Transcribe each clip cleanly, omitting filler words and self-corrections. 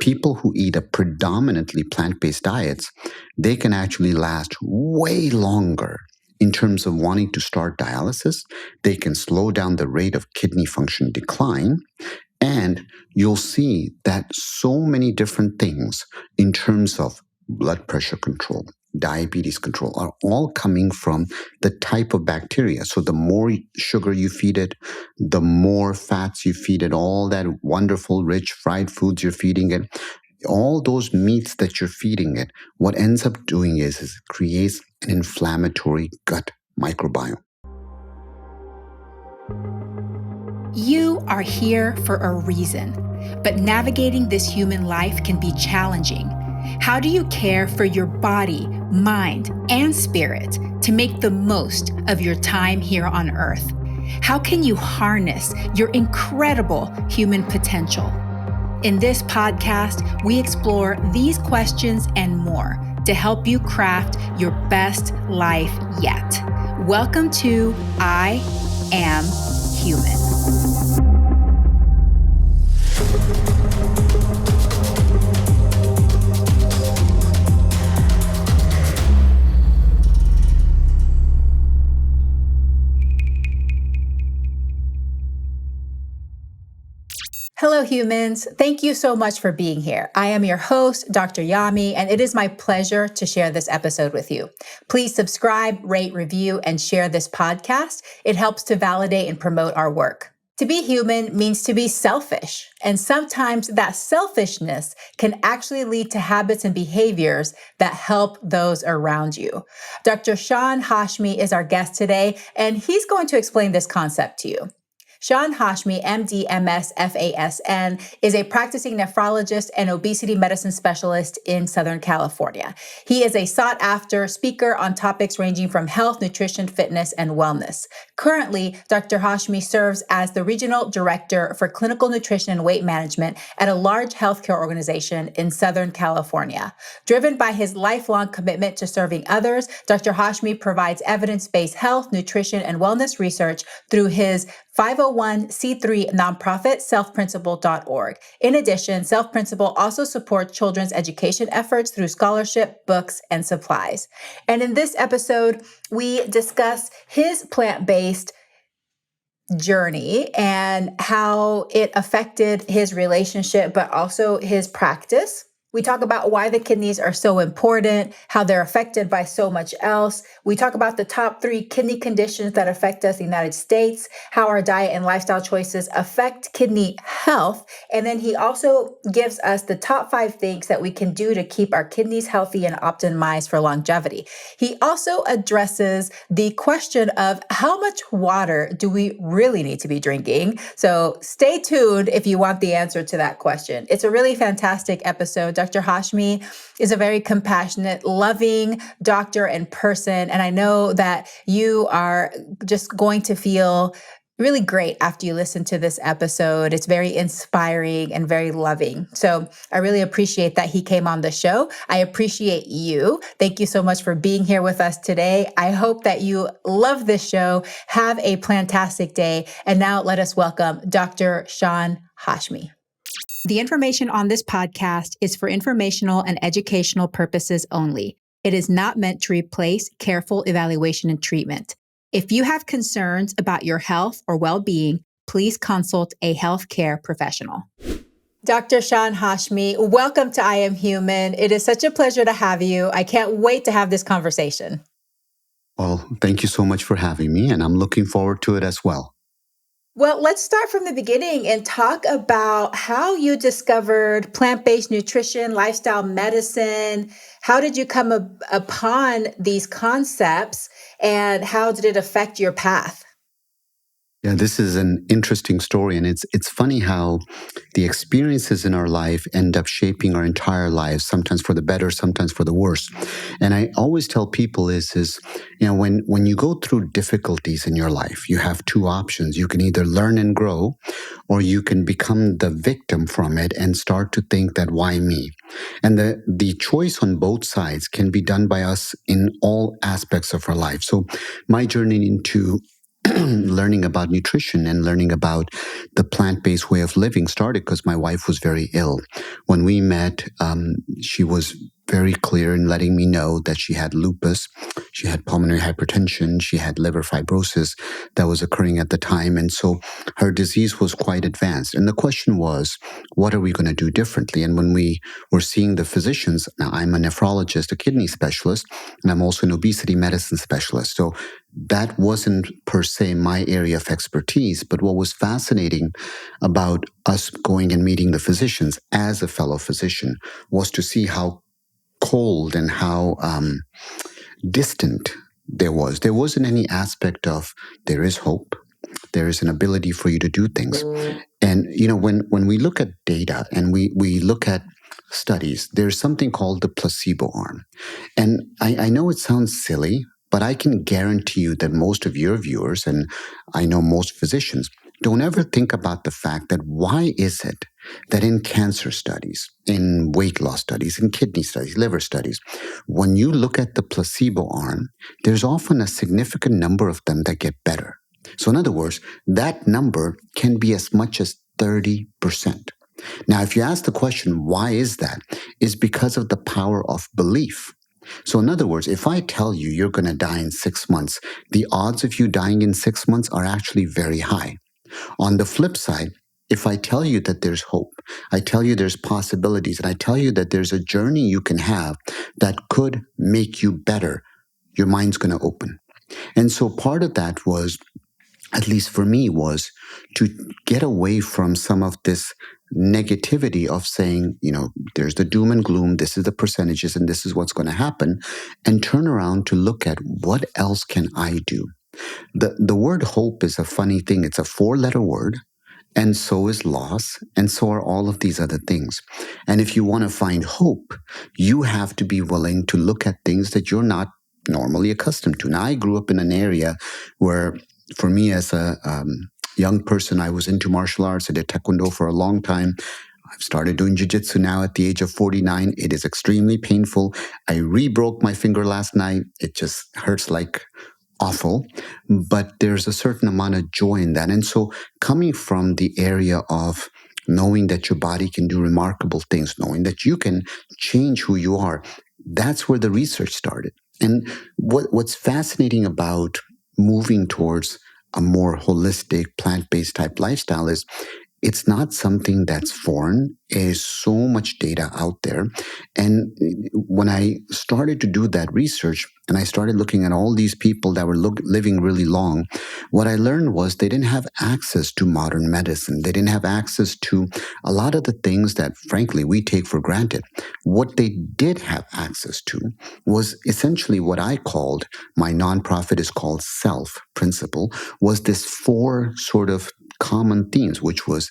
people who eat a predominantly plant-based diets, they can actually last way longer in terms of wanting to start dialysis. They can slow down the rate of kidney function decline. And you'll see that so many different things in terms of blood pressure control, diabetes control are all coming from the type of bacteria. So the more sugar you feed it, the more fats you feed it, all that wonderful, rich fried foods you're feeding it, all those meats that you're feeding it, what ends up doing is it creates an inflammatory gut microbiome. You are here for a reason, but navigating this human life can be challenging. How do you care for your body, mind, and spirit to make the most of your time here on Earth? How can you harness your incredible human potential? In this podcast, we explore these questions and more to help you craft your best life yet. Welcome to I Am Human. Hello, humans. Thank you so much for being here. I am your host, Dr. Yami, and it is my pleasure to share this episode with you. Please subscribe, rate, review, and share this podcast. It helps to validate and promote our work. To be human means to be selfish, and sometimes that selfishness can actually lead to habits and behaviors that help those around you. Dr. Sean Hashmi is our guest today, and he's going to explain this concept to you. Sean Hashmi, MD, MS, FASN, is a practicing nephrologist and obesity medicine specialist in Southern California. He is a sought-after speaker on topics ranging from health, nutrition, fitness, and wellness. Currently, Dr. Hashmi serves as the Regional Director for Clinical Nutrition and Weight Management at a large healthcare organization in Southern California. Driven by his lifelong commitment to serving others, Dr. Hashmi provides evidence-based health, nutrition, and wellness research through his 501c3 nonprofit, selfprinciple.org. In addition, Self Principle also supports children's education efforts through scholarship, books, and supplies. And in this episode, we discuss his plant-based journey and how it affected his relationship, but also his practice. We talk about why the kidneys are so important, how they're affected by so much else. We talk about the top 3 kidney conditions that affect us in the United States, how our diet and lifestyle choices affect kidney health. And then he also gives us the top 5 things that we can do to keep our kidneys healthy and optimized for longevity. He also addresses the question of how much water do we really need to be drinking? So stay tuned if you want the answer to that question. It's a really fantastic episode. Dr. Hashmi is a very compassionate, loving doctor and person. And I know that you are just going to feel really great after you listen to this episode. It's very inspiring and very loving. So I really appreciate that he came on the show. I appreciate you. Thank you so much for being here with us today. I hope that you love this show. Have a plantastic day. And now let us welcome Dr. Sean Hashmi. The information on this podcast is for informational and educational purposes only. It is not meant to replace careful evaluation and treatment. If you have concerns about your health or well-being, please consult a healthcare professional. Dr. Sean Hashmi, welcome to I Am Human. It is such a pleasure to have you. I can't wait to have this conversation. Well, thank you so much for having me, and I'm looking forward to it as well. Well, let's start from the beginning and talk about how you discovered plant-based nutrition, lifestyle medicine. How did you come upon these concepts, and how did it affect your path? Yeah, this is an interesting story, and it's funny how the experiences in our life end up shaping our entire lives, sometimes for the better, sometimes for the worse. And I always tell people is when you go through difficulties in your life, you have 2 options. You can either learn and grow, or you can become the victim from it and start to think that why me? And the choice on both sides can be done by us in all aspects of our life. So my journey into learning about nutrition and learning about the plant-based way of living started because my wife was very ill. When we met, she was very clear in letting me know that she had lupus, she had pulmonary hypertension, she had liver fibrosis that was occurring at the time. And so her disease was quite advanced. And the question was, what are we going to do differently? And when we were seeing the physicians, now I'm a nephrologist, a kidney specialist, and I'm also an obesity medicine specialist. So that wasn't per se my area of expertise. But what was fascinating about us going and meeting the physicians as a fellow physician was to see how cold and how distant there was. There wasn't any aspect of there is hope. There is an ability for you to do things. And, when we look at data and we look at studies, there's something called the placebo arm. And I know it sounds silly, but I can guarantee you that most of your viewers, and I know most physicians, don't ever think about the fact that why is it that in cancer studies, in weight loss studies, in kidney studies, liver studies, when you look at the placebo arm, there's often a significant number of them that get better. So in other words, that number can be as much as 30%. Now, if you ask the question, why is that? It's because of the power of belief. So in other words, if I tell you you're going to die in 6 months, the odds of you dying in 6 months are actually very high. On the flip side, if I tell you that there's hope, I tell you there's possibilities, and I tell you that there's a journey you can have that could make you better, your mind's going to open. And so part of that was, at least for me, was to get away from some of this negativity of saying, there's the doom and gloom, this is the percentages, and this is what's going to happen, and turn around to look at what else can I do. The word hope is a funny thing. It's a 4-letter word, and so is loss, and so are all of these other things. And if you want to find hope, you have to be willing to look at things that you're not normally accustomed to. Now, I grew up in an area where, for me as a young person, I was into martial arts. I did taekwondo for a long time. I've started doing jiu-jitsu now at the age of 49. It is extremely painful. I re-broke my finger last night. It just hurts like awful, but there's a certain amount of joy in that. And so coming from the area of knowing that your body can do remarkable things, knowing that you can change who you are, that's where the research started. And what's fascinating about moving towards a more holistic, plant-based type lifestyle is it's not something that's foreign. There's so much data out there. And when I started to do that research and I started looking at all these people that were living really long, what I learned was they didn't have access to modern medicine. They didn't have access to a lot of the things that, frankly, we take for granted. What they did have access to was essentially what I called, my nonprofit is called SELF principle, was this 4 sort of common themes, which was,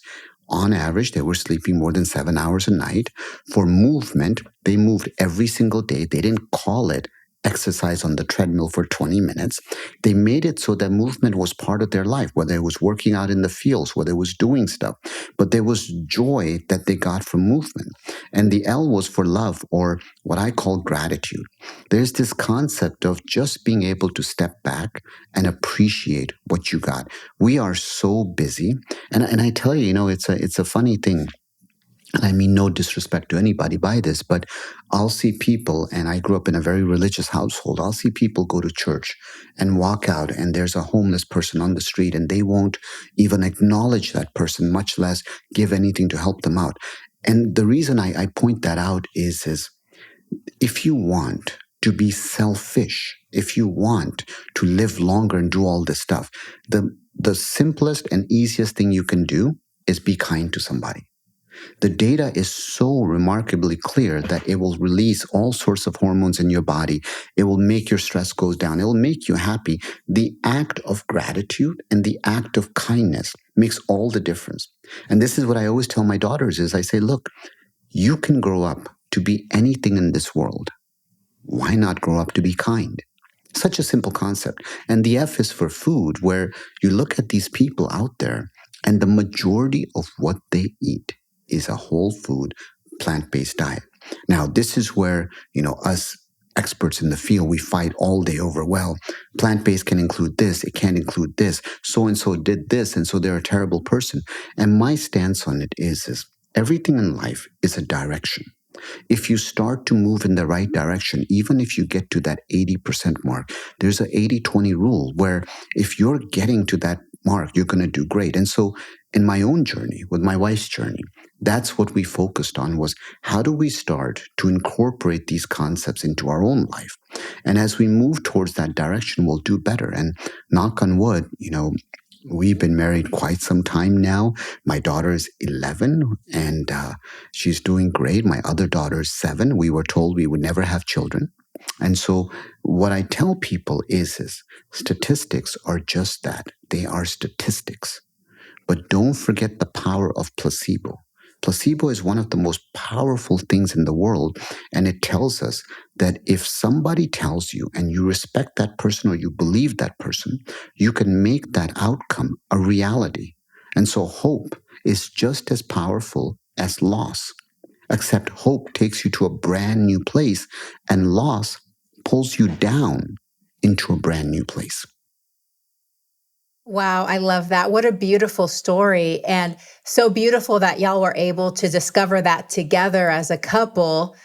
on average, they were sleeping more than 7 hours a night. For movement, they moved every single day. They didn't call it exercise on the treadmill for 20 minutes. They made it so that movement was part of their life, whether it was working out in the fields, whether it was doing stuff. But there was joy that they got from movement. And the L was for love, or what I call gratitude. There's this concept of just being able to step back and appreciate what you got. We are so busy. And I tell you, it's a funny thing. And I mean no disrespect to anybody by this, but I'll see people, and I grew up in a very religious household, I'll see people go to church and walk out and there's a homeless person on the street and they won't even acknowledge that person, much less give anything to help them out. And the reason I point that out is if you want to be selfish, if you want to live longer and do all this stuff, the simplest and easiest thing you can do is be kind to somebody. The data is so remarkably clear that it will release all sorts of hormones in your body. It will make your stress go down. It will make you happy. The act of gratitude and the act of kindness makes all the difference. And this is what I always tell my daughters is I say, look, you can grow up to be anything in this world. Why not grow up to be kind? Such a simple concept. And the F is for food, where you look at these people out there and the majority of what they eat is a whole food, plant-based diet. Now, this is where, us experts in the field, we fight all day over, well, plant-based can include this, it can't include this, so-and-so did this, and so they're a terrible person. And my stance on it is everything in life is a direction. If you start to move in the right direction, even if you get to that 80% mark, there's an 80-20 rule where if you're getting to that mark, you're going to do great. And so in my own journey, with my wife's journey, that's what we focused on, was how do we start to incorporate these concepts into our own life? And as we move towards that direction, we'll do better. And knock on wood, we've been married quite some time now. My daughter is 11 and she's doing great. My other daughter is 7. We were told we would never have children. And so what I tell people is statistics are just that. They are statistics. But don't forget the power of placebo. Placebo is one of the most powerful things in the world, and it tells us that if somebody tells you and you respect that person or you believe that person, you can make that outcome a reality. And so hope is just as powerful as loss, except hope takes you to a brand new place and loss pulls you down into a brand new place. Wow, I love that. What a beautiful story. And so beautiful that y'all were able to discover that together as a couple,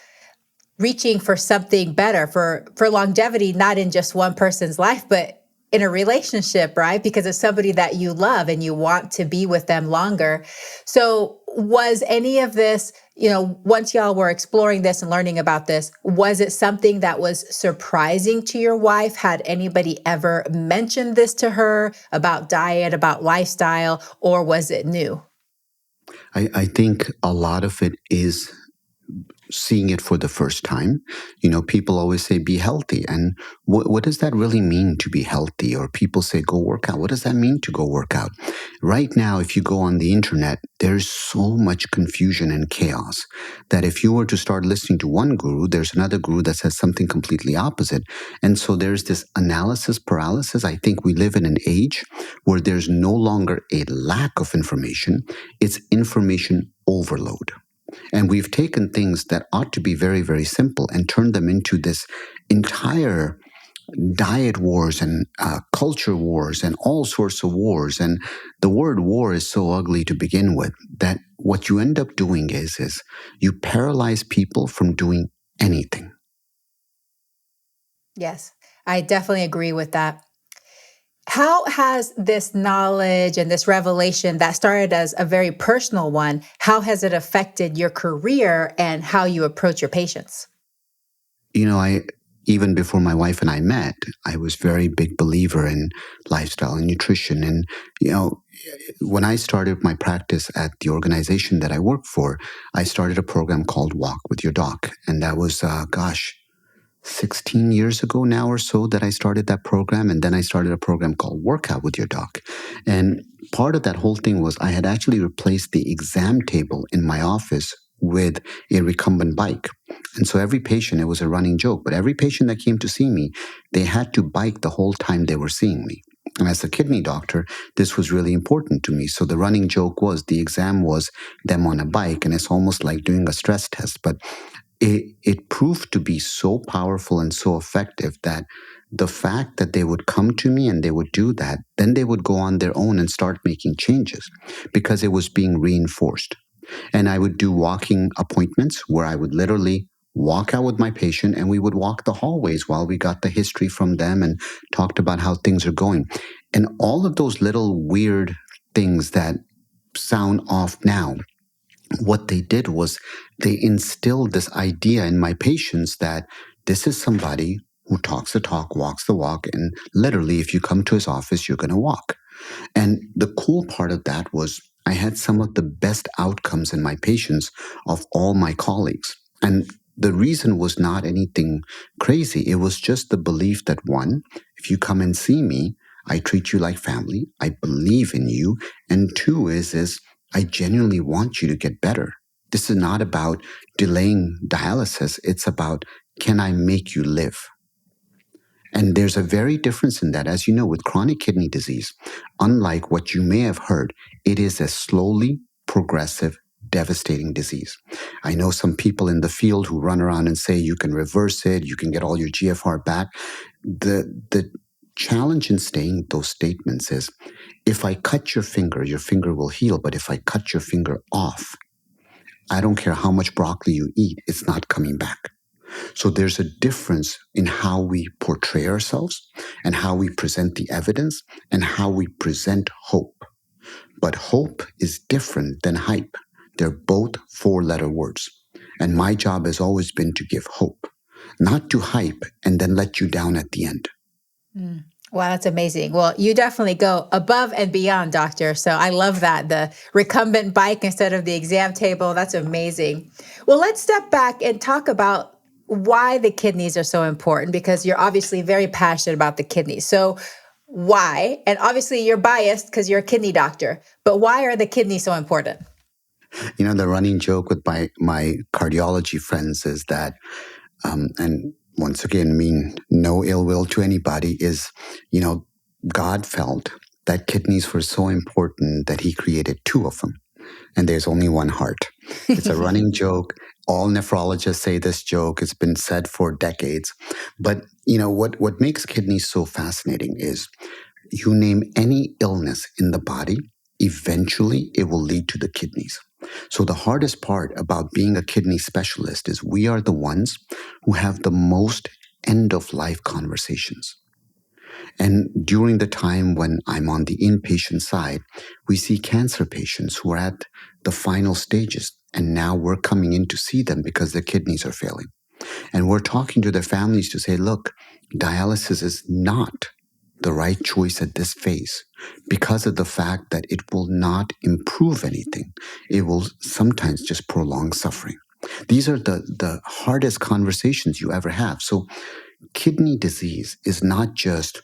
reaching for something better, for longevity, not in just one person's life, but in a relationship, right? Because it's somebody that you love and you want to be with them longer. So was any of this, once y'all were exploring this and learning about this, was it something that was surprising to your wife? Had anybody ever mentioned this to her about diet, about lifestyle, or was it new? I think a lot of it is seeing it for the first time. People always say be healthy. And what does that really mean to be healthy? Or people say go work out. What does that mean to go work out? Right now, if you go on the internet, there's so much confusion and chaos that if you were to start listening to one guru, there's another guru that says something completely opposite. And so there's this analysis paralysis. I think we live in an age where there's no longer a lack of information. It's information overload. And we've taken things that ought to be very, very simple and turned them into this entire diet wars and culture wars and all sorts of wars. And the word war is so ugly to begin with that what you end up doing is you paralyze people from doing anything. Yes, I definitely agree with that. How has this knowledge and this revelation that started as a very personal one, how has it affected your career and how you approach your patients? I even before my wife and I met, I was very big believer in lifestyle and nutrition. And, when I started my practice at the organization that I work for, I started a program called Walk with Your Doc. And that was, 16 years ago now or so that I started that program. And then I started a program called Workout with Your Doc. And part of that whole thing was I had actually replaced the exam table in my office with a recumbent bike. And so every patient, it was a running joke, but every patient that came to see me, they had to bike the whole time they were seeing me. And as a kidney doctor, this was really important to me. So the running joke was the exam was them on a bike, and it's almost like doing a stress test. But it proved to be so powerful and so effective that the fact that they would come to me and they would do that, then they would go on their own and start making changes because it was being reinforced. And I would do walking appointments where I would literally walk out with my patient and we would walk the hallways while we got the history from them and talked about how things are going. And all of those little weird things that sound off now, what they did was they instilled this idea in my patients that this is somebody who talks the talk, walks the walk, and literally, if you come to his office, you're going to walk. And the cool part of that was I had some of the best outcomes in my patients of all my colleagues. And the reason was not anything crazy. It was just the belief that one, if you come and see me, I treat you like family. I believe in you. And two is I genuinely want you to get better. This is not about delaying dialysis. It's about, can I make you live? And there's a very difference in that. As you know, with chronic kidney disease, unlike what you may have heard, it is a slowly progressive devastating disease. I know some people in the field who run around and say you can reverse it, you can get all your GFR back. The challenge in saying those statements is, if I cut your finger will heal. But if I cut your finger off, I don't care how much broccoli you eat, it's not coming back. So there's a difference in how we portray ourselves and how we present the evidence and how we present hope. But hope is different than hype. They're both four-letter words. And my job has always been to give hope, not to hype and then let you down at the end. Wow, that's amazing. Well, you definitely go above and beyond, doctor. So I love that. The recumbent bike instead of the exam table. That's amazing. Well, let's step back and talk about why the kidneys are so important, because you're obviously very passionate about the kidneys. So why? And obviously you're biased because you're a kidney doctor, but why are the kidneys so important? You know, the running joke with my cardiology friends is that, and once again, mean no ill will to anybody, is, God felt that kidneys were so important that he created two of them. And there's only one heart. It's a running joke. All nephrologists say this joke. It's been said for decades. But, what makes kidneys so fascinating is you name any illness in the body, eventually it will lead to the kidneys. So the hardest part about being a kidney specialist is we are the ones who have the most end-of-life conversations. And during the time when I'm on the inpatient side, we see cancer patients who are at the final stages. And now we're coming in to see them because their kidneys are failing. And we're talking to their families to say, look, dialysis is not the right choice at this phase because of the fact that it will not improve anything. It will sometimes just prolong suffering. These are the hardest conversations you ever have. So kidney disease is not just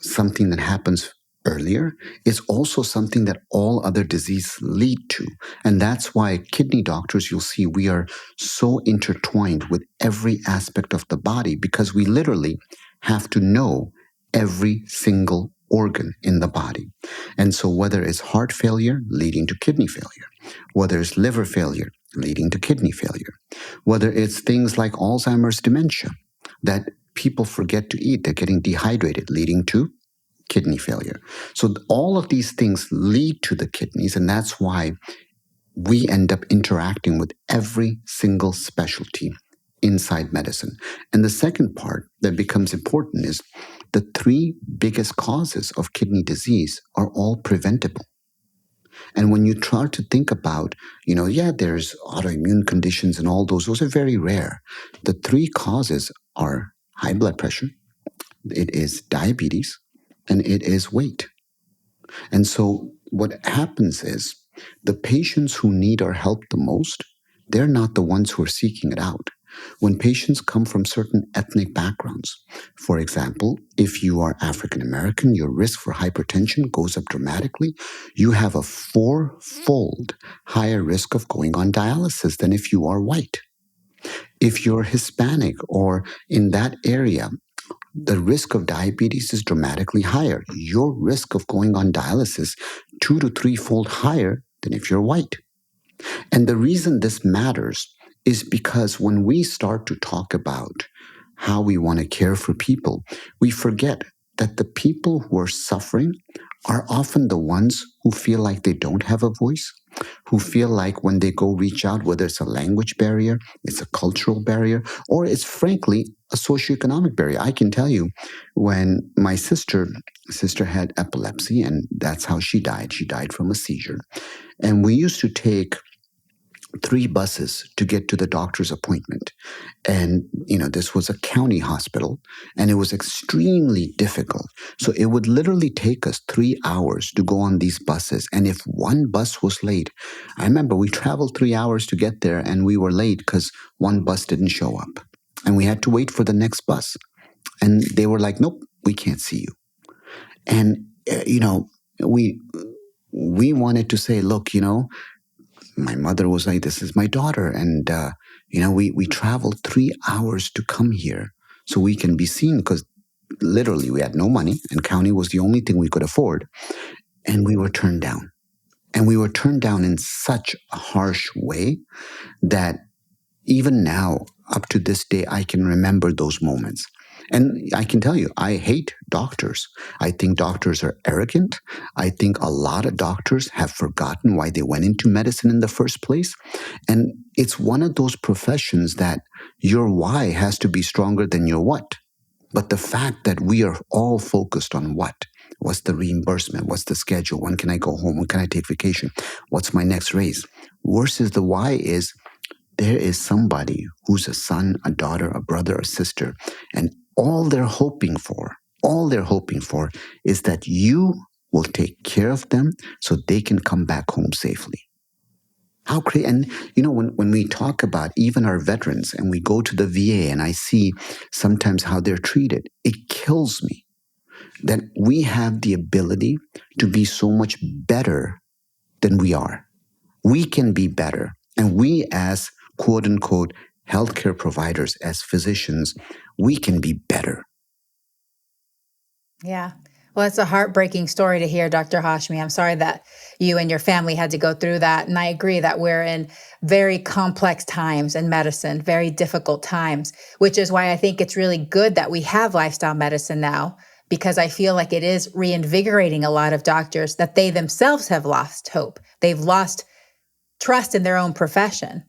something that happens earlier, it's also something that all other diseases lead to. And that's why kidney doctors, you'll see, we are so intertwined with every aspect of the body because we literally have to know every single organ in the body. And so whether it's heart failure leading to kidney failure, whether it's liver failure leading to kidney failure, whether it's things like Alzheimer's dementia that people forget to eat, they're getting dehydrated, leading to kidney failure. So all of these things lead to the kidneys, and that's why we end up interacting with every single specialty inside medicine. And the second part that becomes important is the three biggest causes of kidney disease are all preventable. And when you try to think about, there's autoimmune conditions and all those are very rare. The three causes are high blood pressure, it is diabetes, and it is weight. And so what happens is the patients who need our help the most, they're not the ones who are seeking it out. When patients come from certain ethnic backgrounds, for example, if you are African American, your risk for hypertension goes up dramatically. You have a 4-fold higher risk of going on dialysis than if you are white. If you're Hispanic or in that area, the risk of diabetes is dramatically higher. Your risk of going on dialysis 2 to 3-fold higher than if you're white. And the reason this matters is because when we start to talk about how we want to care for people, we forget that the people who are suffering are often the ones who feel like they don't have a voice, who feel like when they go reach out, whether it's a language barrier, it's a cultural barrier, or it's frankly a socio-economic barrier. I can tell you when my sister had epilepsy, and that's how she died. She died from a seizure. And we used to take 3 buses to get to the doctor's appointment. And, this was a county hospital and it was extremely difficult. So it would literally take us 3 hours to go on these buses. And if one bus was late, I remember we traveled 3 hours to get there and we were late because one bus didn't show up. And we had to wait for the next bus. And they were like, nope, we can't see you. And, we wanted to say, look, my mother was like, this is my daughter. And, we traveled 3 hours to come here so we can be seen because literally we had no money and county was the only thing we could afford. And we were turned down. And we were turned down in such a harsh way that even now, up to this day, I can remember those moments. And I can tell you, I hate doctors. I think doctors are arrogant. I think a lot of doctors have forgotten why they went into medicine in the first place. And it's one of those professions that your why has to be stronger than your what. But the fact that we are all focused on what? What's the reimbursement? What's the schedule? When can I go home? When can I take vacation? What's my next raise? Versus the why is there is somebody who's a son, a daughter, a brother, a sister, and all they're hoping for is that you will take care of them so they can come back home safely. How great. And, when we talk about even our veterans and we go to the VA and I see sometimes how they're treated, it kills me that we have the ability to be so much better than we are. We can be better. And we, as quote unquote healthcare providers, as physicians, we can be better. Yeah. Well, it's a heartbreaking story to hear, Dr. Hashmi. I'm sorry that you and your family had to go through that. And I agree that we're in very complex times in medicine, very difficult times, which is why I think it's really good that we have lifestyle medicine now, because I feel like it is reinvigorating a lot of doctors that they themselves have lost hope. They've lost trust in their own profession,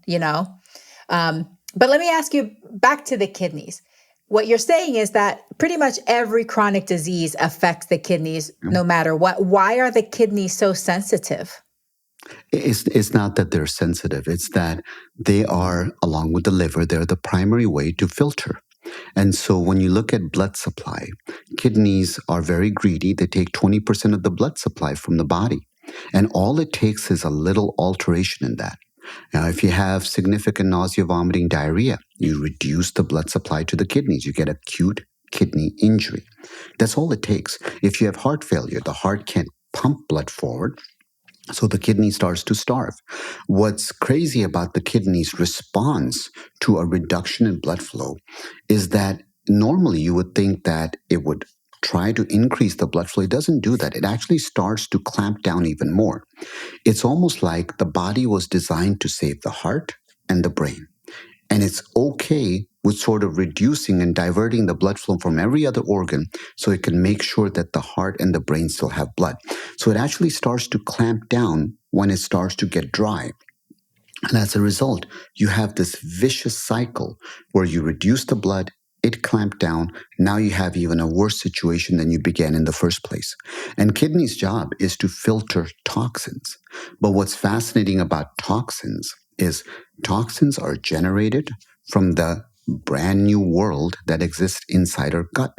But let me ask you back to the kidneys. What you're saying is that pretty much every chronic disease affects the kidneys no matter what. Why are the kidneys so sensitive? It's not that they're sensitive. It's that they are, along with the liver, they're the primary way to filter. And so when you look at blood supply, kidneys are very greedy. They take 20% of the blood supply from the body. And all it takes is a little alteration in that. Now, if you have significant nausea, vomiting, diarrhea, you reduce the blood supply to the kidneys. You get acute kidney injury. That's all it takes. If you have heart failure, the heart can't pump blood forward, so the kidney starts to starve. What's crazy about the kidney's response to a reduction in blood flow is that normally you would think that it would try to increase the blood flow. It doesn't do that. It actually starts to clamp down even more. It's almost like the body was designed to save the heart and the brain. And it's okay with sort of reducing and diverting the blood flow from every other organ so it can make sure that the heart and the brain still have blood. So it actually starts to clamp down when it starts to get dry. And as a result, you have this vicious cycle where you reduce the blood, it clamped down. Now you have even a worse situation than you began in the first place. And kidney's job is to filter toxins. But what's fascinating about toxins is toxins are generated from the brand new world that exists inside our gut.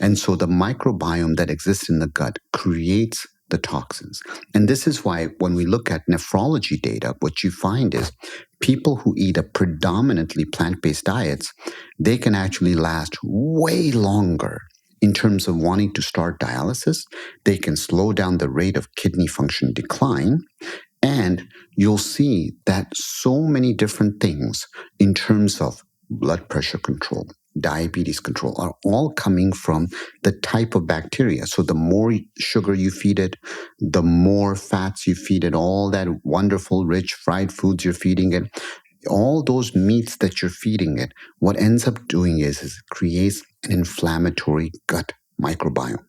And so the microbiome that exists in the gut creates the toxins. And this is why when we look at nephrology data, what you find is people who eat a predominantly plant-based diets, they can actually last way longer in terms of wanting to start dialysis. They can slow down the rate of kidney function decline. And you'll see that so many different things in terms of blood pressure control, diabetes control are all coming from the type of bacteria. So the more sugar you feed it, the more fats you feed it, all that wonderful, rich fried foods you're feeding it, all those meats that you're feeding it, what ends up doing is it creates an inflammatory gut microbiome.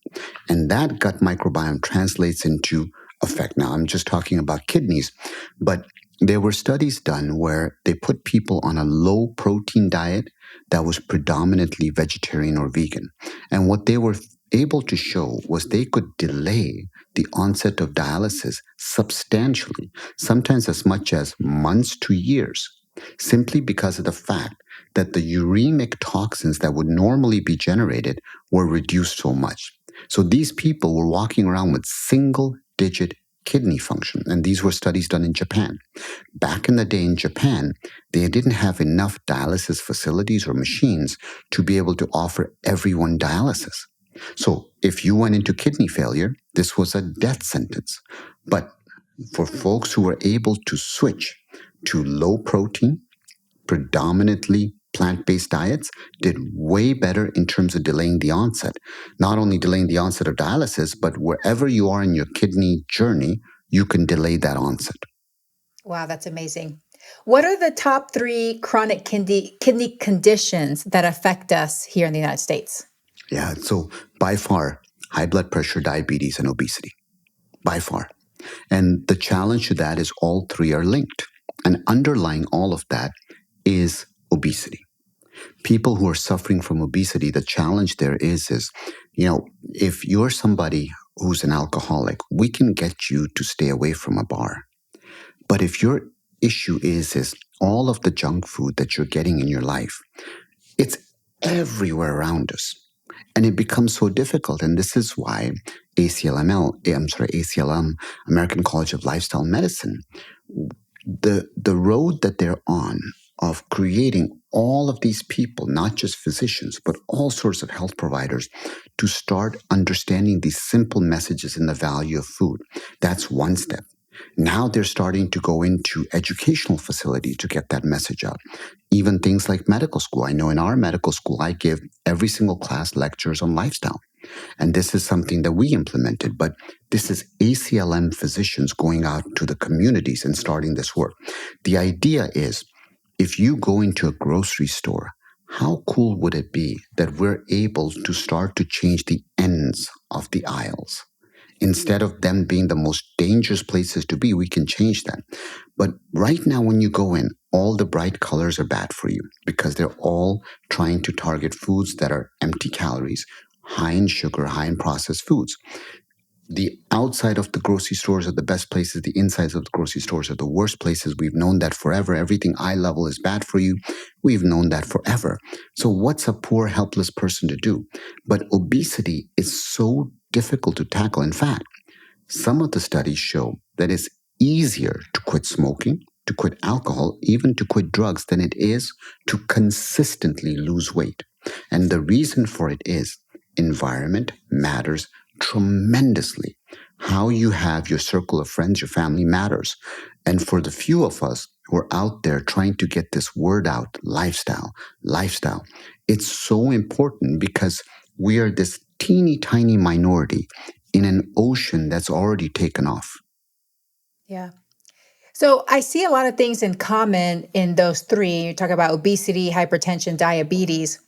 And that gut microbiome translates into effect. Now, I'm just talking about kidneys, but there were studies done where they put people on a low protein diet that was predominantly vegetarian or vegan. And what they were able to show was they could delay the onset of dialysis substantially, sometimes as much as months to years, simply because of the fact that the uremic toxins that would normally be generated were reduced so much. So these people were walking around with single-digit kidney function, and these were studies done in Japan. Back in the day in Japan, they didn't have enough dialysis facilities or machines to be able to offer everyone dialysis. So if you went into kidney failure, this was a death sentence. But for folks who were able to switch to low protein, predominantly plant-based diets, did way better in terms of delaying the onset. Not only delaying the onset of dialysis, but wherever you are in your kidney journey, you can delay that onset. Wow, that's amazing. What are the top three chronic kidney conditions that affect us here in the United States? Yeah, so by far, high blood pressure, diabetes, and obesity. By far. And the challenge to that is all three are linked. And underlying all of that is obesity. People who are suffering from obesity, the challenge there is, if you're somebody who's an alcoholic, we can get you to stay away from a bar. But if your issue is all of the junk food that you're getting in your life, it's everywhere around us. And it becomes so difficult. And this is why ACLM, American College of Lifestyle Medicine, the road that they're on of creating all of these people, not just physicians, but all sorts of health providers, to start understanding these simple messages in the value of food. That's one step. Now they're starting to go into educational facilities to get that message out. Even things like medical school. I know in our medical school, I give every single class lectures on lifestyle. And this is something that we implemented, but this is ACLM physicians going out to the communities and starting this work. The idea is, if you go into a grocery store, how cool would it be that we're able to start to change the ends of the aisles? Instead of them being the most dangerous places to be, we can change that. But right now, when you go in, all the bright colors are bad for you because they're all trying to target foods that are empty calories, high in sugar, high in processed foods. The outside of the grocery stores are the best places. The insides of the grocery stores are the worst places. We've known that forever. Everything eye level is bad for you. We've known that forever. So what's a poor, helpless person to do? But obesity is so difficult to tackle. In fact, some of the studies show that it's easier to quit smoking, to quit alcohol, even to quit drugs than it is to consistently lose weight. And the reason for it is environment matters tremendously. How you have your circle of friends, your family matters. And for the few of us who are out there trying to get this word out, lifestyle, it's so important because we are this teeny tiny minority in an ocean that's already taken off. Yeah. So I see a lot of things in common in those three. You talk about obesity, hypertension, diabetes.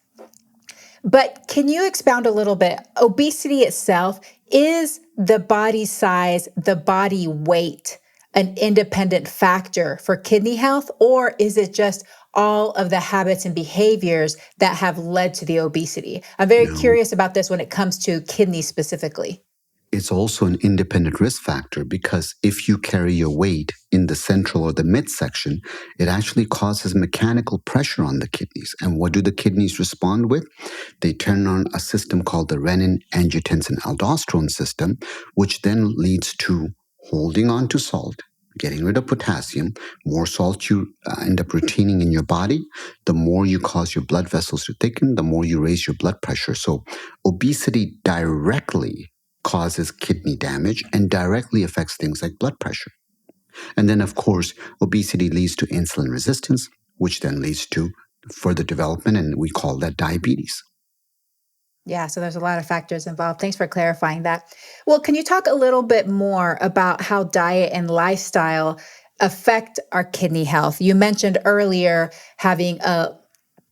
But can you expound a little bit? Obesity itself, is the body size, the body weight, an independent factor for kidney health, or is it just all of the habits and behaviors that have led to the obesity? I'm very No, curious about this when it comes to kidneys specifically. it's also an independent risk factor because if you carry your weight in the central or the midsection, it actually causes mechanical pressure on the kidneys. And what do the kidneys respond with? They turn on a system called the renin, angiotensin, aldosterone system, which then leads to holding on to salt, getting rid of potassium. More salt you end up retaining in your body, the more you cause your blood vessels to thicken, the more you raise your blood pressure. So obesity directly causes kidney damage and directly affects things like blood pressure. And then, of course, obesity leads to insulin resistance, which then leads to further development, and we call that diabetes. Yeah, so there's a lot of factors involved. Thanks for clarifying that. Well, can you talk a little bit more about how diet and lifestyle affect our kidney health? You mentioned earlier having a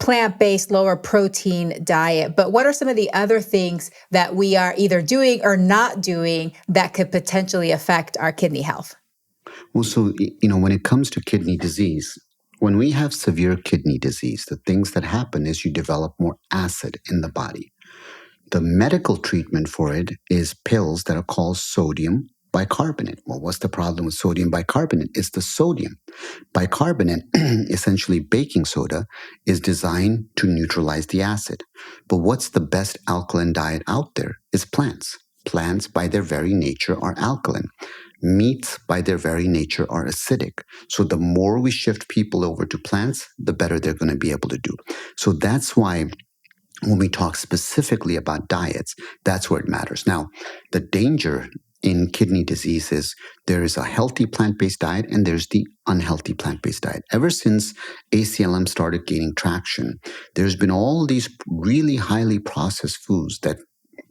plant-based, lower protein diet, but what are some of the other things that we are either doing or not doing that could potentially affect our kidney health? Well, so, when it comes to kidney disease, when we have severe kidney disease, the things that happen is you develop more acid in the body. The medical treatment for it is pills that are called sodium bicarbonate. Well, what's the problem with sodium bicarbonate? It's the sodium. Bicarbonate, essentially baking soda, is designed to neutralize the acid. But what's the best alkaline diet out there? Is plants. Plants, by their very nature, are alkaline. Meats, by their very nature, are acidic. So the more we shift people over to plants, the better they're going to be able to do. So that's why when we talk specifically about diets, that's where it matters. Now, the danger in kidney disease is there is a healthy plant-based diet and there's the unhealthy plant-based diet. Ever since ACLM started gaining traction, there's been all these really highly processed foods that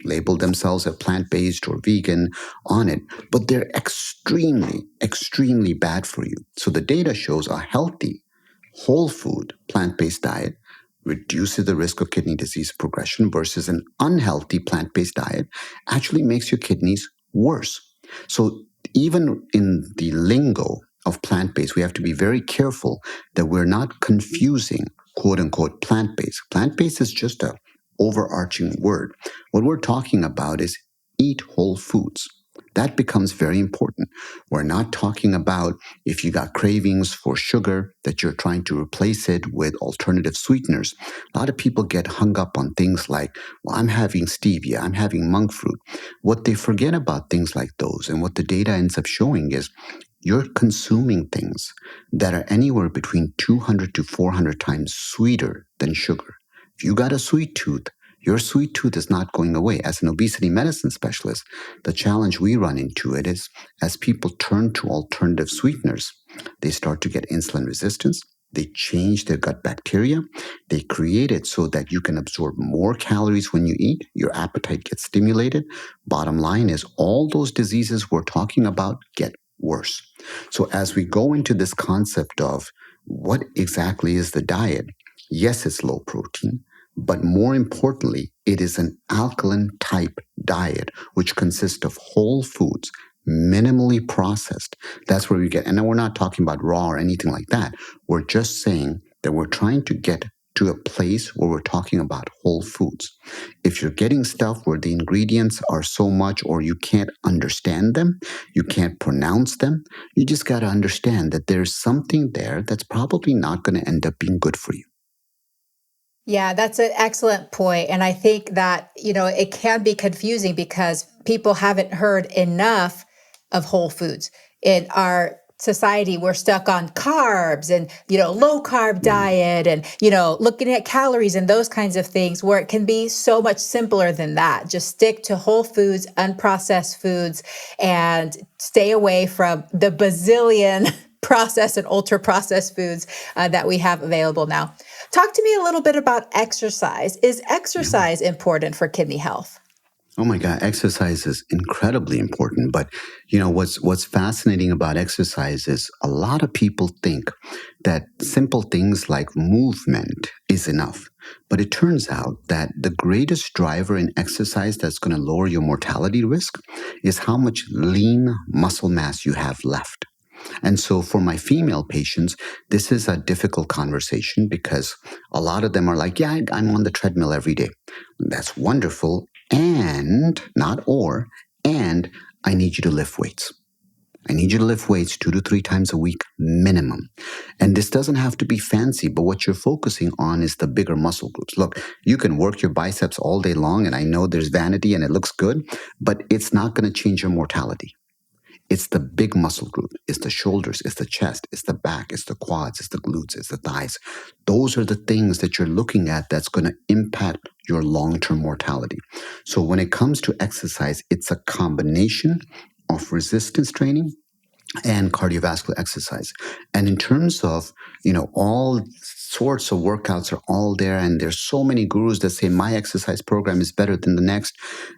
label themselves as plant-based or vegan on it, but they're extremely, extremely bad for you. So the data shows a healthy, whole food, plant-based diet reduces the risk of kidney disease progression versus an unhealthy plant-based diet actually makes your kidneys worse. So even in the lingo of plant-based, we have to be very careful that we're not confusing quote unquote plant-based. Plant-based is just a overarching word. What we're talking about is eat whole foods. That becomes very important. We're not talking about if you got cravings for sugar that you're trying to replace it with alternative sweeteners. A lot of people get hung up on things like, well, I'm having stevia, I'm having monk fruit. What they forget about things like those and what the data ends up showing is you're consuming things that are anywhere between 200 to 400 times sweeter than sugar. If you got a sweet tooth, your sweet tooth is not going away. As an obesity medicine specialist, the challenge we run into it is as people turn to alternative sweeteners, they start to get insulin resistance. They change their gut bacteria. They create it so that you can absorb more calories when you eat. Your appetite gets stimulated. Bottom line is all those diseases we're talking about get worse. So as we go into this concept of what exactly is the diet, yes, it's low protein, but more importantly, it is an alkaline type diet, which consists of whole foods, minimally processed. That's where we get, and we're not talking about raw or anything like that. We're just saying that we're trying to get to a place where we're talking about whole foods. If you're getting stuff where the ingredients are so much or you can't understand them, you can't pronounce them, you just got to understand that there's something there that's probably not going to end up being good for you. Yeah, that's an excellent point. And I think that, it can be confusing because people haven't heard enough of whole foods. In our society, we're stuck on carbs and, low carb diet and, looking at calories and those kinds of things where it can be so much simpler than that. Just stick to whole foods, unprocessed foods, and stay away from the bazillion processed and ultra processed foods that we have available now. Talk to me a little bit about exercise. Is exercise important for kidney health? Oh my God, exercise is incredibly important. But what's fascinating about exercise is a lot of people think that simple things like movement is enough. But it turns out that the greatest driver in exercise that's going to lower your mortality risk is how much lean muscle mass you have left. And so for my female patients, this is a difficult conversation because a lot of them are like, yeah, I'm on the treadmill every day. That's wonderful. And and I need you to lift weights. I need you to lift weights 2 to 3 times a week minimum. And this doesn't have to be fancy, but what you're focusing on is the bigger muscle groups. Look, you can work your biceps all day long, and I know there's vanity and it looks good, but it's not going to change your mortality. It's the big muscle group. It's the shoulders, it's the chest, it's the back, it's the quads, it's the glutes, it's the thighs. Those are the things that you're looking at that's going to impact your long-term mortality. So when it comes to exercise, it's a combination of resistance training and cardiovascular exercise. And in terms of, all sorts of workouts are all there, and there's so many gurus that say my exercise program is better than the next.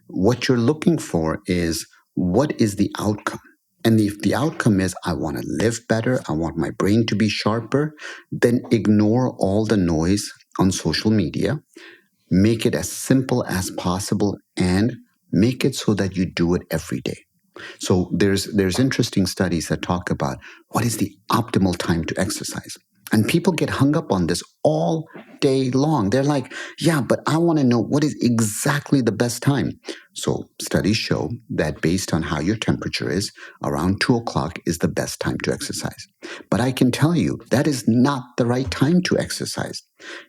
What you're looking for is what is the outcome? And if the outcome is, I want to live better, I want my brain to be sharper, then ignore all the noise on social media, make it as simple as possible, and make it so that you do it every day. So there's interesting studies that talk about what is the optimal time to exercise. And people get hung up on this all day long. They're like, yeah, but I want to know what is exactly the best time. So studies show that based on how your temperature is, around 2 o'clock is the best time to exercise. But I can tell you that is not the right time to exercise.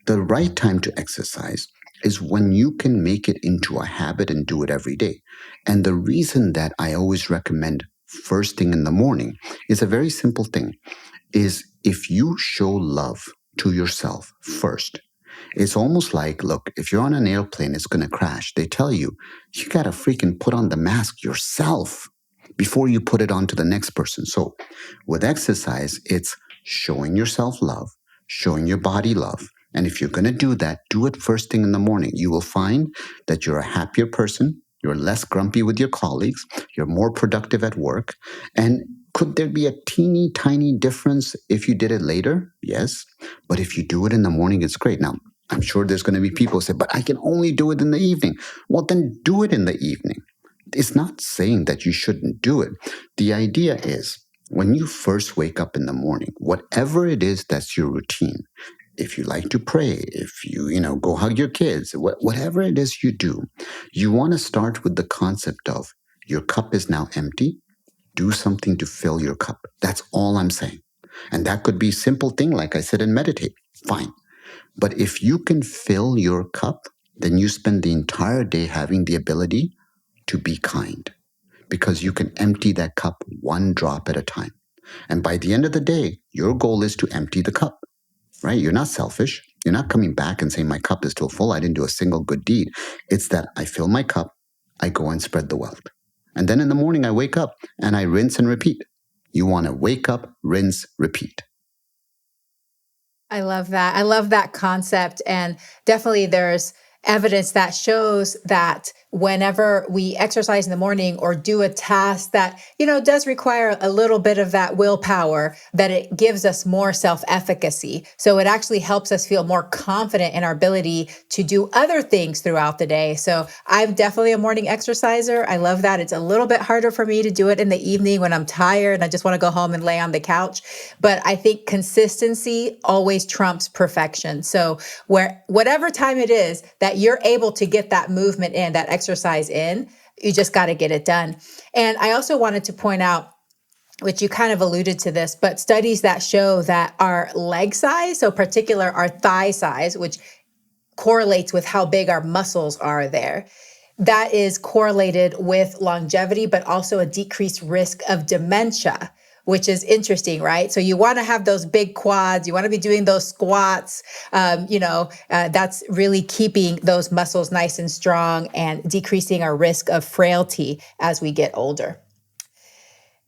The right time to exercise is when you can make it into a habit and do it every day. And the reason that I always recommend first thing in the morning is a very simple thing, is if you show love to yourself first, it's almost like, look, if you're on an airplane, it's going to crash. They tell you, you got to freaking put on the mask yourself before you put it on to the next person. So with exercise, it's showing yourself love, showing your body love. And if you're going to do that, do it first thing in the morning. You will find that you're a happier person. You're less grumpy with your colleagues. You're more productive at work. And could there be a teeny tiny difference if you did it later? Yes. But if you do it in the morning, it's great. Now, I'm sure there's going to be people who say, but I can only do it in the evening. Well, then do it in the evening. It's not saying that you shouldn't do it. The idea is when you first wake up in the morning, whatever it is that's your routine, if you like to pray, if you go hug your kids, whatever it is you do, you want to start with the concept of your cup is now empty. Do something to fill your cup. That's all I'm saying. And that could be a simple thing, like I said, and meditate. Fine. But if you can fill your cup, then you spend the entire day having the ability to be kind because you can empty that cup one drop at a time. And by the end of the day, your goal is to empty the cup, right? You're not selfish. You're not coming back and saying, my cup is still full. I didn't do a single good deed. It's that I fill my cup, I go and spread the wealth. And then in the morning, I wake up and I rinse and repeat. You want to wake up, rinse, repeat. I love that. I love that concept. And definitely there's evidence that shows that whenever we exercise in the morning or do a task that, does require a little bit of that willpower, that it gives us more self-efficacy. So it actually helps us feel more confident in our ability to do other things throughout the day. So I'm definitely a morning exerciser. I love that. It's a little bit harder for me to do it in the evening when I'm tired and I just want to go home and lay on the couch. But I think consistency always trumps perfection. So whatever time it is that you're able to get that movement in, that exercise in, you just got to get it done. And I also wanted to point out, which you kind of alluded to this, but studies that show that our leg size, so particular our thigh size, which correlates with how big our muscles are there, that is correlated with longevity, but also a decreased risk of dementia, which is interesting, right? So you want to have those big quads, you want to be doing those squats, that's really keeping those muscles nice and strong and decreasing our risk of frailty as we get older.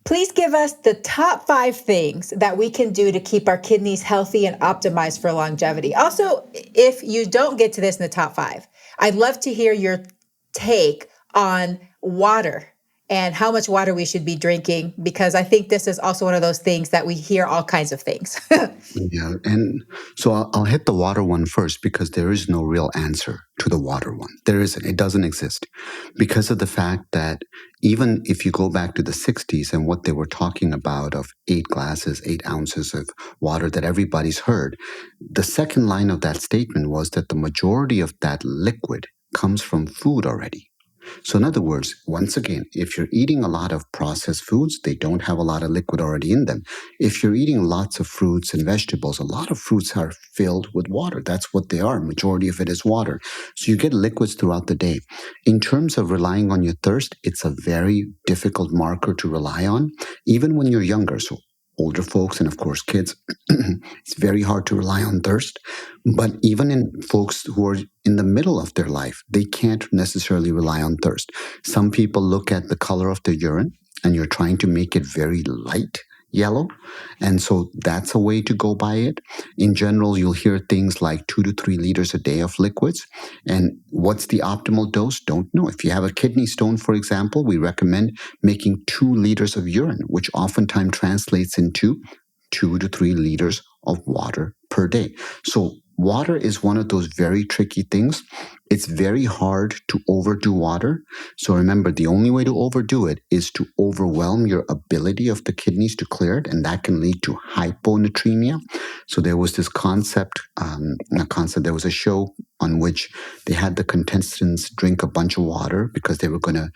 Please give us the top 5 things that we can do to keep our kidneys healthy and optimized for longevity. Also, if you don't get to this in the top 5, I'd love to hear your take on water and how much water we should be drinking, because I think this is also one of those things that we hear all kinds of things. Yeah, and so I'll hit the water one first because there is no real answer to the water one. There isn't. It doesn't exist because of the fact that even if you go back to the 60s and what they were talking about of 8 glasses, 8 ounces of water that everybody's heard, the second line of that statement was that the majority of that liquid comes from food already. So in other words, once again, if you're eating a lot of processed foods, they don't have a lot of liquid already in them. If you're eating lots of fruits and vegetables, a lot of fruits are filled with water. That's what they are. Majority of it is water. So you get liquids throughout the day. In terms of relying on your thirst, it's a very difficult marker to rely on, even when you're younger. So older folks and of course kids, it's very hard to rely on thirst. But even in folks who are in the middle of their life, they can't necessarily rely on thirst. Some people look at the color of their urine and you're trying to make it very light yellow. And so that's a way to go by it. In general, you'll hear things like 2 to 3 liters a day of liquids. And what's the optimal dose? Don't know. If you have a kidney stone, for example, we recommend making 2 liters of urine, which oftentimes translates into 2 to 3 liters of water per day. So water is one of those very tricky things. It's very hard to overdo water. So remember, the only way to overdo it is to overwhelm your ability of the kidneys to clear it, and that can lead to hyponatremia. So there was this there was a show on which they had the contestants drink a bunch of water because they were going to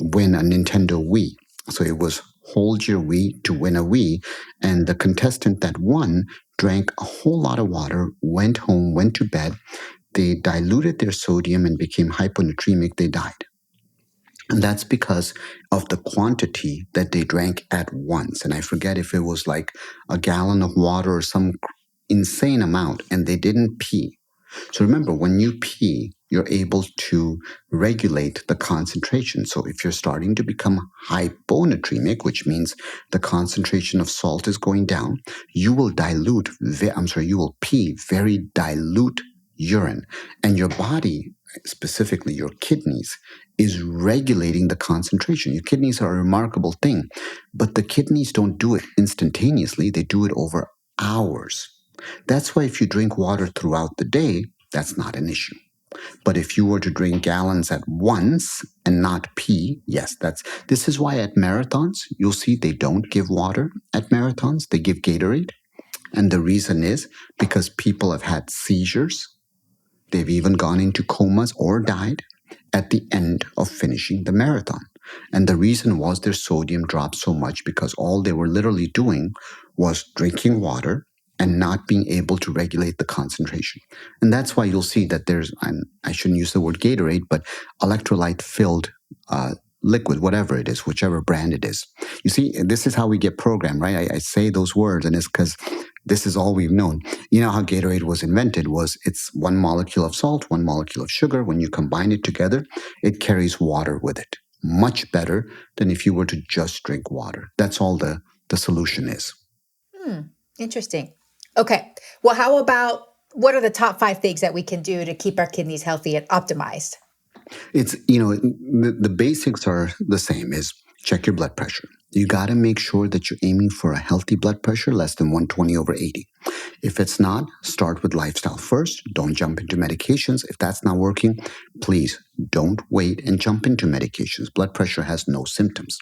win a Nintendo Wii. So it was hold your Wii to win a Wii. And the contestant that won drank a whole lot of water, went home, went to bed. They diluted their sodium and became hyponatremic. They died. And that's because of the quantity that they drank at once. And I forget if it was like a gallon of water or some insane amount, and they didn't pee. So remember, when you pee, you're able to regulate the concentration. So if you're starting to become hyponatremic, which means the concentration of salt is going down, you will pee very dilute urine. And your body, specifically your kidneys, is regulating the concentration. Your kidneys are a remarkable thing, but the kidneys don't do it instantaneously. They do it over hours. That's why if you drink water throughout the day, that's not an issue. But if you were to drink gallons at once and not pee, yes, this is why at marathons, you'll see they don't give water at marathons, they give Gatorade. And the reason is because people have had seizures. They've even gone into comas or died at the end of finishing the marathon. And the reason was their sodium dropped so much because all they were literally doing was drinking water and not being able to regulate the concentration. And that's why you'll see that there's, and I shouldn't use the word Gatorade, but electrolyte filled liquid, whatever it is, whichever brand it is. You see, this is how we get programmed, right? I say those words, and it's because this is all we've known. You know how Gatorade was invented was it's one molecule of salt, one molecule of sugar. When you combine it together, it carries water with it. Much better than if you were to just drink water. That's all the solution is. Interesting. Okay. Well, how about what are the top 5 things that we can do to keep our kidneys healthy and optimized? It's, the basics are the same is check your blood pressure. You got to make sure that you're aiming for a healthy blood pressure less than 120/80. If it's not, start with lifestyle first. Don't jump into medications. If that's not working, please don't wait and jump into medications. Blood pressure has no symptoms.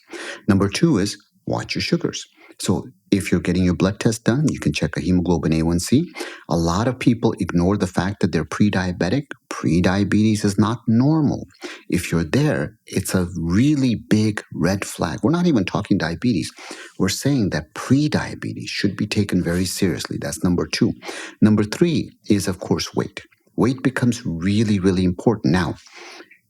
Number 2 is watch your sugars. So if you're getting your blood test done, you can check a hemoglobin A1C. A lot of people ignore the fact that they're pre-diabetic. Pre-diabetes is not normal. If you're there, it's a really big red flag. We're not even talking diabetes. We're saying that pre-diabetes should be taken very seriously. That's number 2. Number 3 is, of course, weight. Weight becomes really, really important. Now,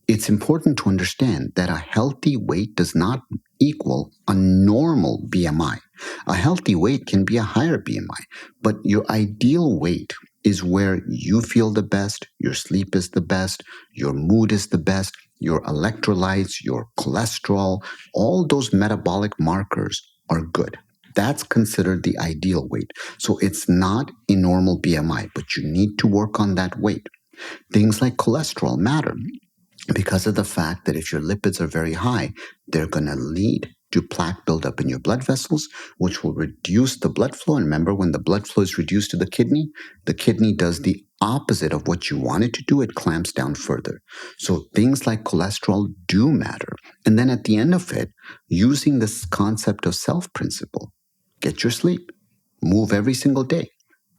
it's important to understand that a healthy weight does not equal a normal BMI. A healthy weight can be a higher BMI, but your ideal weight is where you feel the best, your sleep is the best, your mood is the best, your electrolytes, your cholesterol, all those metabolic markers are good. That's considered the ideal weight. So it's not a normal BMI, but you need to work on that weight. Things like cholesterol matter because of the fact that if your lipids are very high, they're going to lead to plaque buildup in your blood vessels, which will reduce the blood flow. And remember, when the blood flow is reduced to the kidney does the opposite of what you want it to do. It clamps down further. So things like cholesterol do matter. And then at the end of it, using this concept of self-principle, get your sleep, move every single day,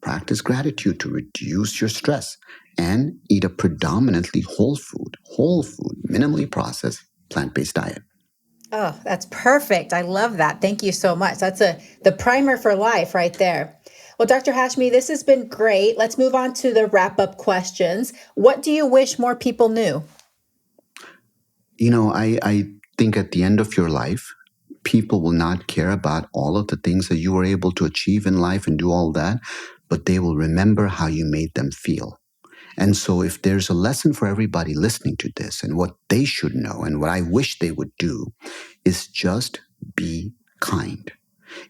practice gratitude to reduce your stress, and eat a predominantly whole food, minimally processed, plant-based diet. Oh, that's perfect. I love that. Thank you so much. That's the primer for life right there. Well, Dr. Hashmi, this has been great. Let's move on to the wrap-up questions. What do you wish more people knew? I think at the end of your life, people will not care about all of the things that you were able to achieve in life and do all that, but they will remember how you made them feel. And so if there's a lesson for everybody listening to this and what they should know and what I wish they would do is just be kind.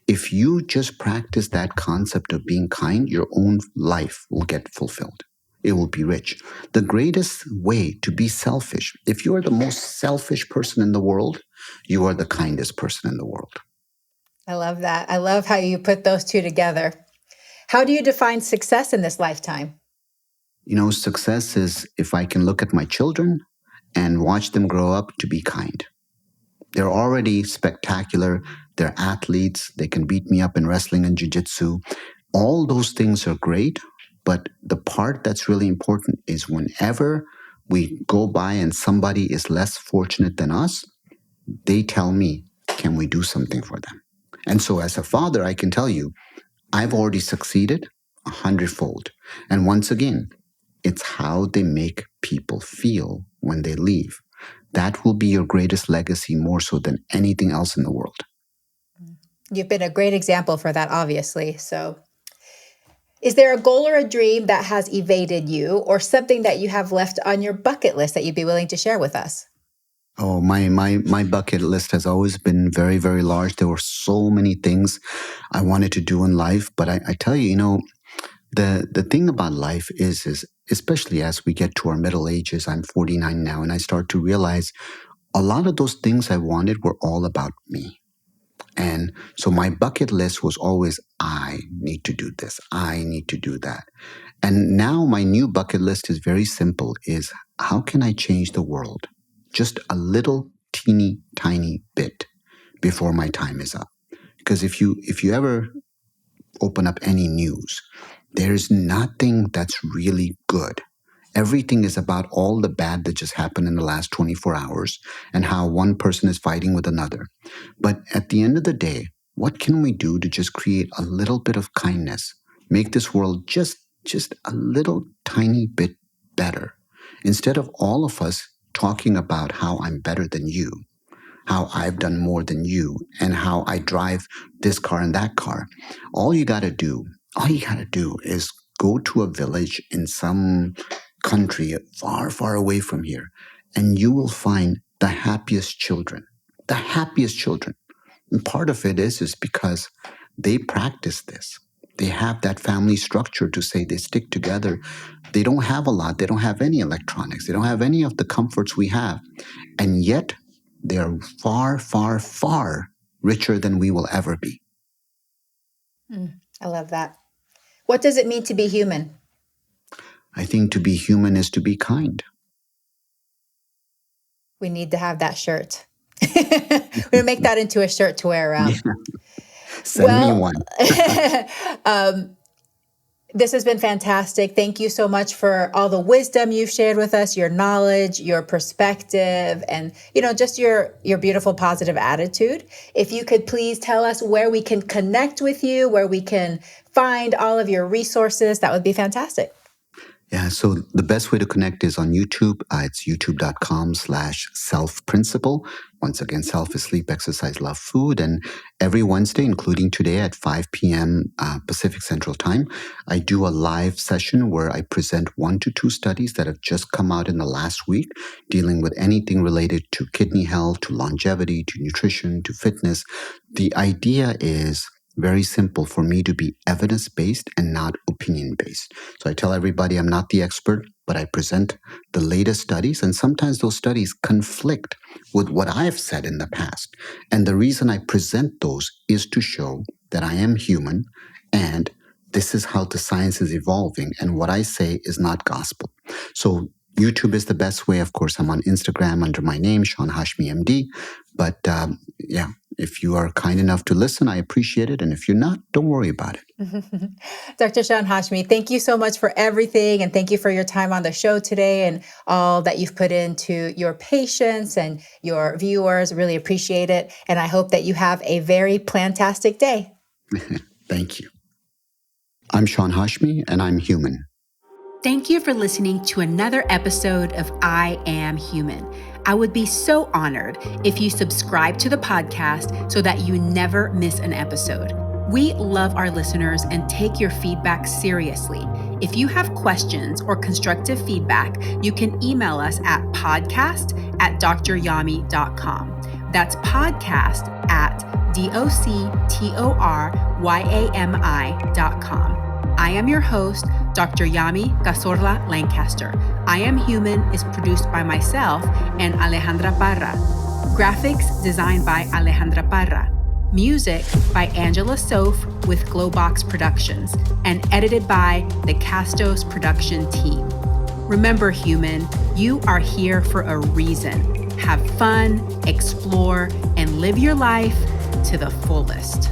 If you just practice that concept of being kind, your own life will get fulfilled. It will be rich. The greatest way to be selfish, if you are the most selfish person in the world, you are the kindest person in the world. I love that. I love how you put those two together. How do you define success in this lifetime? Success is if I can look at my children and watch them grow up to be kind. They're already spectacular. They're athletes. They can beat me up in wrestling and jiu-jitsu. All those things are great, but the part that's really important is whenever we go by and somebody is less fortunate than us, they tell me, can we do something for them? And so as a father, I can tell you, I've already succeeded 100-fold. And once again, it's how they make people feel when they leave. That will be your greatest legacy more so than anything else in the world. You've been a great example for that, obviously. So is there a goal or a dream that has evaded you or something that you have left on your bucket list that you'd be willing to share with us? Oh, my bucket list has always been very, very large. There were so many things I wanted to do in life. But I tell you, the thing about life is especially as we get to our middle ages, I'm 49 now, and I start to realize a lot of those things I wanted were all about me. And so my bucket list was always, I need to do this. I need to do that. And now my new bucket list is very simple, is how can I change the world just a little teeny tiny bit before my time is up? Because if you ever open up any news, there's nothing that's really good. Everything is about all the bad that just happened in the last 24 hours and how one person is fighting with another. But at the end of the day, what can we do to just create a little bit of kindness, make this world just a little tiny bit better? Instead of all of us talking about how I'm better than you, how I've done more than you, and how I drive this car and that car, all you gotta do is go to a village in some country far, far away from here, and you will find the happiest children. The happiest children. And part of it is because they practice this. They have that family structure to say they stick together. They don't have a lot. They don't have any electronics. They don't have any of the comforts we have. And yet, they are far, far, far richer than we will ever be. I love that. What does it mean to be human? I think to be human is to be kind. We need to have that shirt. We'll make that into a shirt to wear around. Yeah. Send me one. This has been fantastic. Thank you so much for all the wisdom you've shared with us, your knowledge, your perspective, and just your beautiful positive attitude. If you could please tell us where we can connect with you, where we can find all of your resources, that would be fantastic. Yeah, so the best way to connect is on YouTube. It's youtube.com/self-principle. Once again, self is sleep, exercise, love, food. And every Wednesday, including today at 5 p.m. Pacific Central Time, I do a live session where I present 1 to 2 studies that have just come out in the last week, dealing with anything related to kidney health, to longevity, to nutrition, to fitness. The idea is very simple for me to be evidence-based and not opinion-based. So I tell everybody I'm not the expert, but I present the latest studies, and sometimes those studies conflict with what I have said in the past. And the reason I present those is to show that I am human, and this is how the science is evolving, and what I say is not gospel. So YouTube is the best way. Of course, I'm on Instagram under my name, Sean Hashmi, MD. But if you are kind enough to listen, I appreciate it. And if you're not, don't worry about it. Dr. Sean Hashmi, thank you so much for everything. And thank you for your time on the show today and all that you've put into your patients and your viewers. Really appreciate it. And I hope that you have a very plantastic day. Thank you. I'm Sean Hashmi, and I'm human. Thank you for listening to another episode of I Am Human. I would be so honored if you subscribe to the podcast so that you never miss an episode. We love our listeners and take your feedback seriously. If you have questions or constructive feedback, you can email us at podcast@dryami.com. That's podcast@doctoryami.com. I am your host, Dr. Yami Cazorla-Lancaster. I Am Human is produced by myself and Alejandra Parra. Graphics designed by Alejandra Parra. Music by Angela Soph with Glowbox Productions and edited by the Castos production team. Remember, human, you are here for a reason. Have fun, explore, and live your life to the fullest.